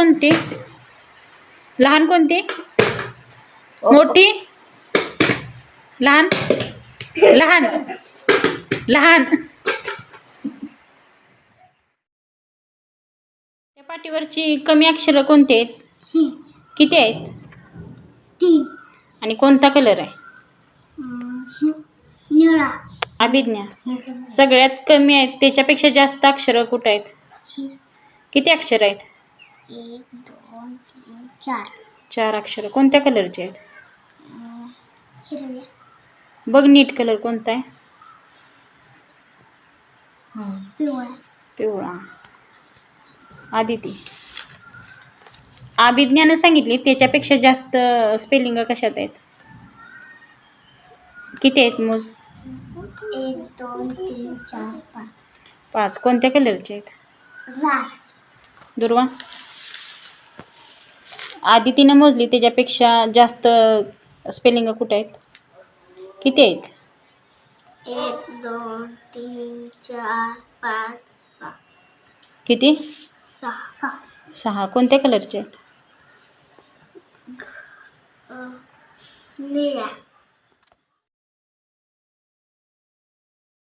कोणती? लहान कोणती? मोठी? लहान? लहान लहान. त्या पाटीवरची कमी अक्षरं कोणती आहेत? किती आहेत? 3. आणि कोणता कलर आहे? निळा. अभिज्ञा, सगळ्यात कमी आहेत त्याच्यापेक्षा जास्त अक्षरं कुठं आहेत? किती अक्षर आहेत? 1 2 3 4. 4 अक्षरं. कोणत्या कलरचे आहेत? हिरव्या. बघ नीट कलर कोणता आहे? पिवळा. पिवळा. आदिती, अभिज्ञानं सांगितली त्याच्यापेक्षा जास्त स्पेलिंग कशात आहेत? किती आहेत मोज? 1 2 3 4 5. 5. कोणत्या कलरचे आहेत? लाल. दुर्वा, आदितीनं मोजली त्याच्यापेक्षा जास्त स्पेलिंग कुठे आहेत? किती आहेत? 1 2 3 4 5 6. किती? 6. 6. कोणत्या कलरचे आहेत? निळ्या.